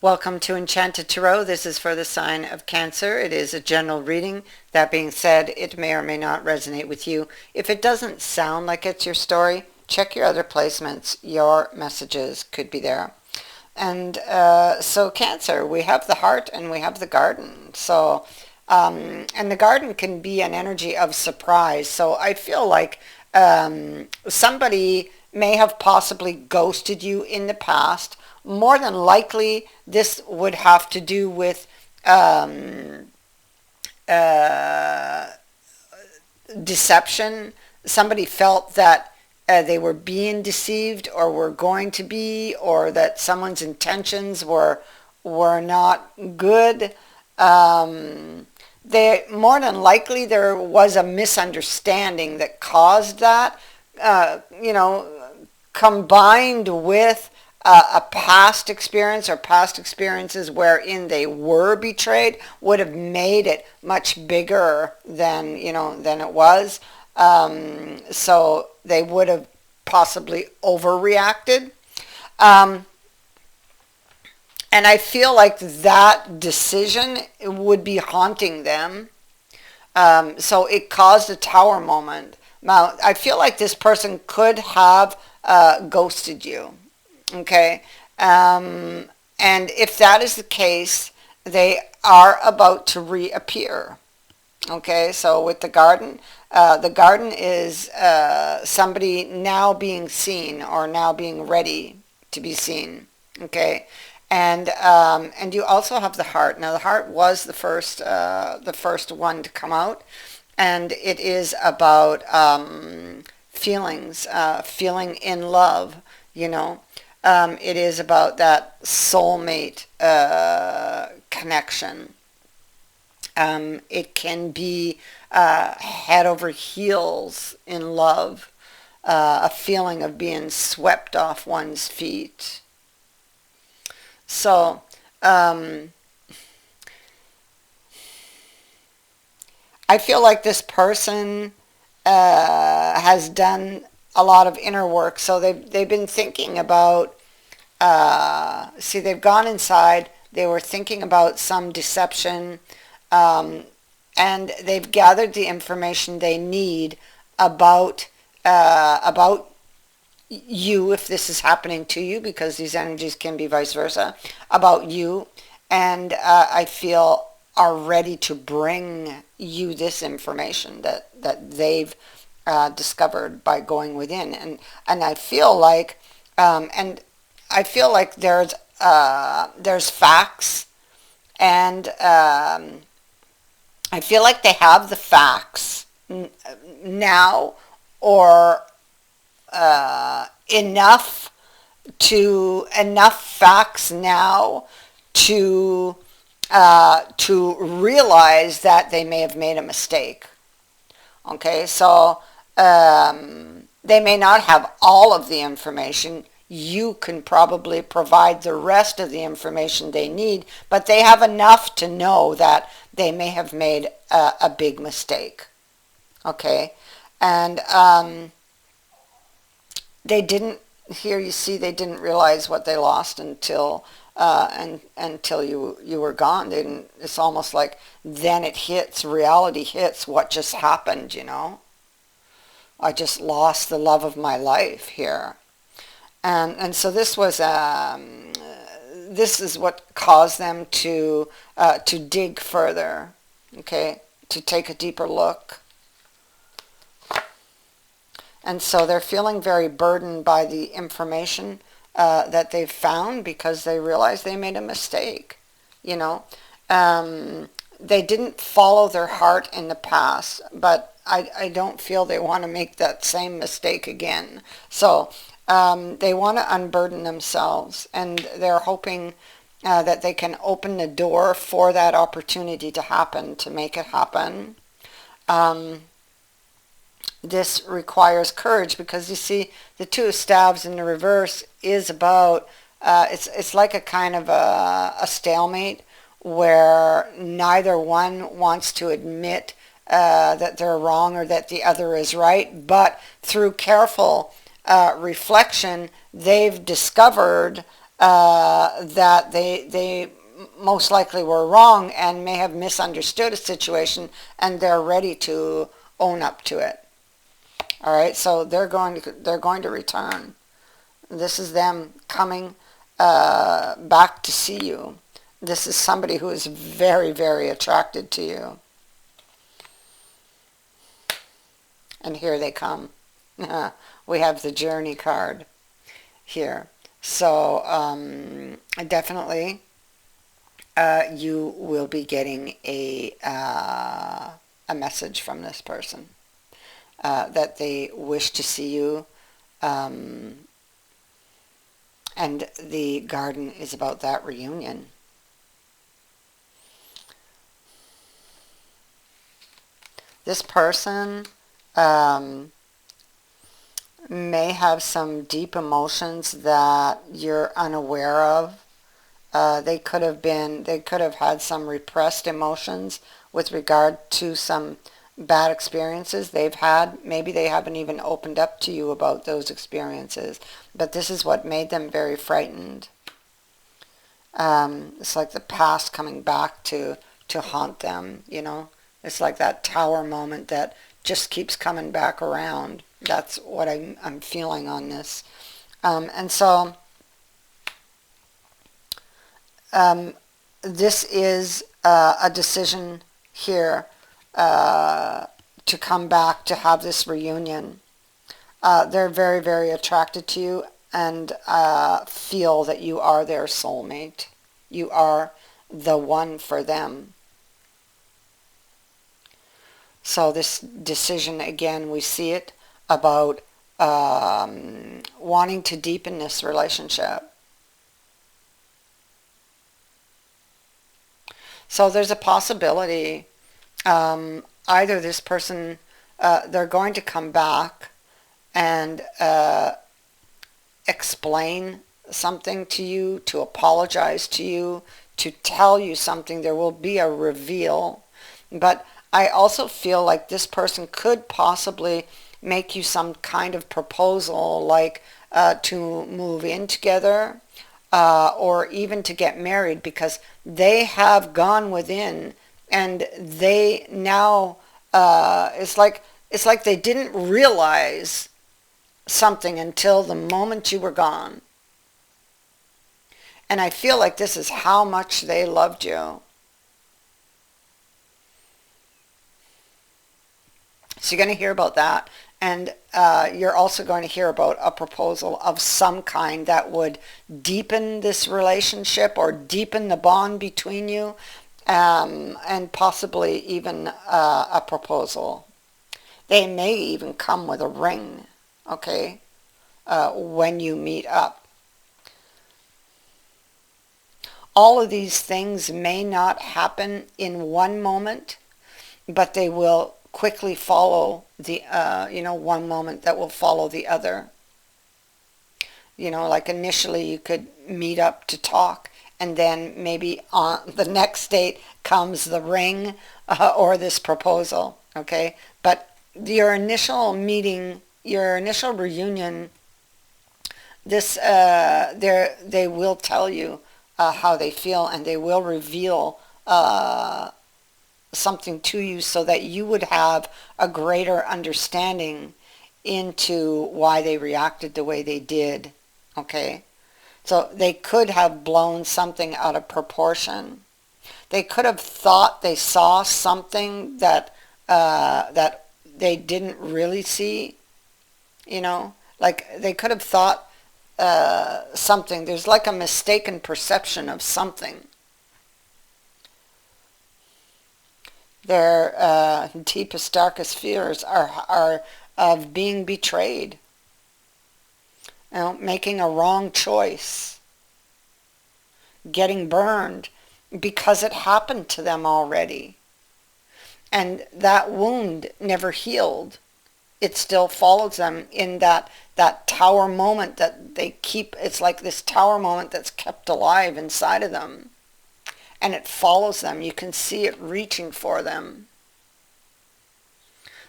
Welcome to Enchanted Tarot. This is for the sign of Cancer. It is a general reading. That being said, it may or may not resonate with you. If it doesn't sound like it's your story, check your other placements. Your messages could be there. And so Cancer, we have the heart and we have the garden. And the garden can be an energy of surprise. So I feel like somebody may have possibly ghosted you in the past. More than likely, this would have to do with uh, deception. Somebody felt that they were being deceived or were going to be, or that someone's intentions were not good. They more than likely there was a misunderstanding that caused that. You know, combined with a past experience or past experiences wherein they were betrayed would have made it much bigger than it was. So they would have possibly overreacted. Um, and I feel like that decision would be haunting them. So it caused a tower moment. Now, I feel like this person could have ghosted you. Okay. And if that is the case, they are about to reappear. Okay. So with the garden is somebody now being seen or now being ready to be seen. Okay. And you also have the heart. Now the heart was the first one to come out, and it is about feelings, feeling in love. You know, it is about that soulmate connection. It can be head over heels in love, a feeling of being swept off one's feet. So, um, I feel like this person has done a lot of inner work. So they've been thinking about. See, they've gone inside. They were thinking about some deception, um, and they've gathered the information they need about about you, if this is happening to you, because these energies can be vice versa, about you, and I feel are ready to bring you this information that they've discovered by going within. And I feel like and I feel like there's facts, and I feel like they have the facts now, or enough enough facts now to realize that they may have made a mistake. Okay, so they may not have all of the information. You can probably provide the rest of the information they need, but they have enough to know that they may have made a big mistake. Okay, and they didn't. Here you see, they didn't realize what they lost until you were gone. They didn't. It's almost like then it hits. Reality hits. What just happened? I just lost the love of my life here. And so this is what caused them to dig further, okay, to take a deeper look. And so they're feeling very burdened by the information that they've found, because they realize they made a mistake. You know, they didn't follow their heart in the past, but I don't feel they want to make that same mistake again. So they want to unburden themselves, and they're hoping that they can open the door for that opportunity to happen, to make it happen. Um, this requires courage, because you see the two of staves in the reverse is about it's like a kind of a stalemate, where neither one wants to admit that they're wrong or that the other is right, but through careful reflection they've discovered that they most likely were wrong and may have misunderstood a situation, and they're ready to own up to it. All right, so they're going to return. This is them coming back to see you. This is somebody who is very, very attracted to you. And here they come. We have the Journey card here. So definitely you will be getting a message from this person that they wish to see you. And the garden is about that reunion. This person may have some deep emotions that you're unaware of. They could have had some repressed emotions with regard to some bad experiences they've had. Maybe they haven't even opened up to you about those experiences, but this is what made them very frightened. It's like the past coming back to haunt them, you know. It's like that tower moment that just keeps coming back around. That's what I'm feeling on this. And so this is a decision here to come back to have this reunion. They're very, very attracted to you and feel that you are their soulmate. You are the one for them. So this decision, again, we see it about wanting to deepen this relationship. So there's a possibility either this person, they're going to come back and explain something to you, to apologize to you, to tell you something. There will be a reveal. But I also feel like this person could possibly make you some kind of proposal, like to move in together or even to get married, because they have gone within and they now, it's like they didn't realize something until the moment you were gone. And I feel like this is how much they loved you. So you're going to hear about that. And you're also going to hear about a proposal of some kind that would deepen this relationship or deepen the bond between you, and possibly even a proposal. They may even come with a ring, okay, when you meet up. All of these things may not happen in one moment, but they will quickly follow the, one moment that will follow the other. You know, like initially you could meet up to talk, and then maybe on the next date comes the ring or this proposal, okay? But your initial meeting, your initial reunion, this they will tell you how they feel, and they will reveal something to you so that you would have a greater understanding into why they reacted the way they did, okay? So they could have blown something out of proportion. They could have thought they saw something that that they didn't really see, you know? Like they could have thought something. There's like a mistaken perception of something. Their deepest, darkest fears are of being betrayed, you know, making a wrong choice, getting burned because it happened to them already. And that wound never healed. It still follows them in that tower moment that they keep. It's like this tower moment that's kept alive inside of them. And it follows them. You can see it reaching for them.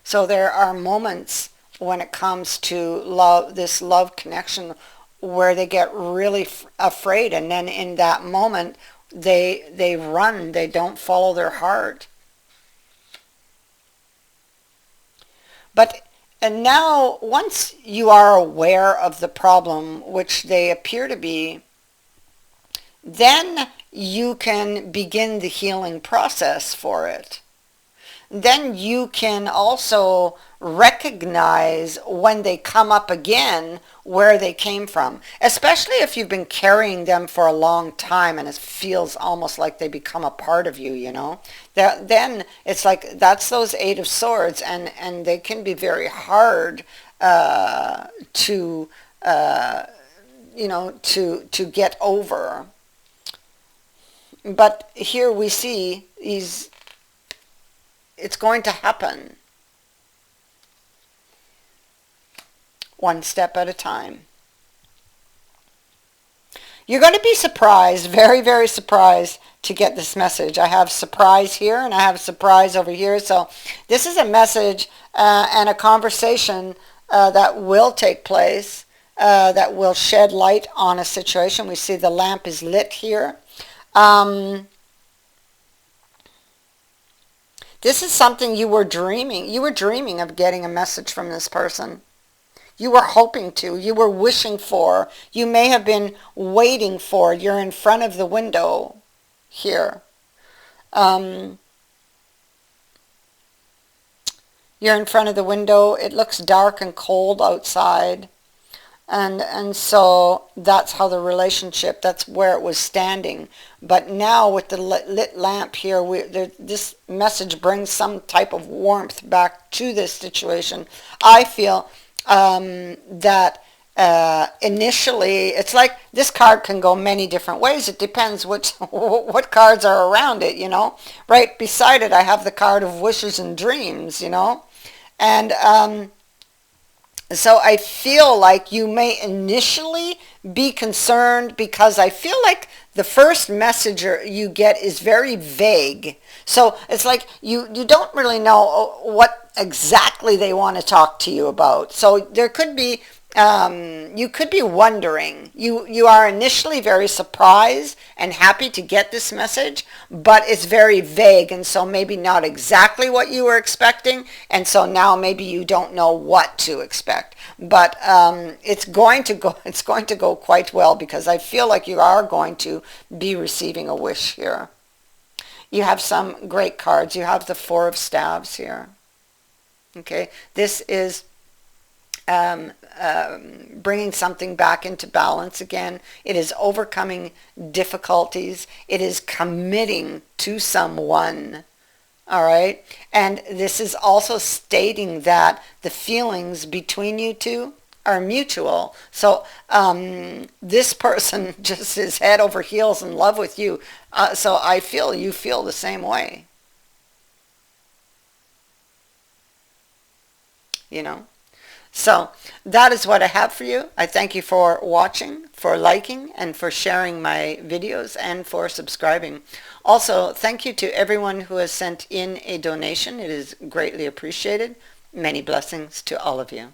So there are moments when it comes to love, this love connection, where they get really afraid, and then in that moment they run, they don't follow their heart. But and now once you are aware of the problem, which they appear to be, then you can begin the healing process for it. Then you can also recognize when they come up again where they came from, especially if you've been carrying them for a long time and it feels almost like they become a part of you, you know. Then it's like that's those Eight of Swords, and they can be very hard to to get over. But here we see it's going to happen one step at a time. You're going to be surprised, very, very surprised to get this message. I have surprise here and I have surprise over here. So this is a message and a conversation that will take place, that will shed light on a situation. We see the lamp is lit here. This is something you were dreaming. You were dreaming of getting a message from this person. You were hoping to. You were wishing for. You may have been waiting for. You're in front of the window here. You're in front of the window. It looks dark and cold outside. And so that's how the relationship, that's where it was standing. But now with the lit lamp here, this message brings some type of warmth back to this situation. I feel that initially, it's like this card can go many different ways. It depends what cards are around it, you know. Right beside it, I have the card of wishes and dreams, you know. And so I feel like you may initially be concerned because I feel like the first message you get is very vague. So it's like you don't really know what exactly they want to talk to you about. So there could be, you could be wondering. You are initially very surprised and happy to get this message, but it's very vague, and so maybe not exactly what you were expecting, and so now maybe you don't know what to expect. But it's going to go quite well, because I feel like you are going to be receiving a wish here. You have some great cards. You have the Four of Staves here. Okay, this is bringing something back into balance again. It is overcoming difficulties. It is committing to someone. All right. And this is also stating that the feelings between you two are mutual. So this person just is head over heels in love with you. So I feel you feel the same way. You know? So that is what I have for you. I thank you for watching, for liking, and for sharing my videos, and for subscribing. Also, thank you to everyone who has sent in a donation. It is greatly appreciated. Many blessings to all of you.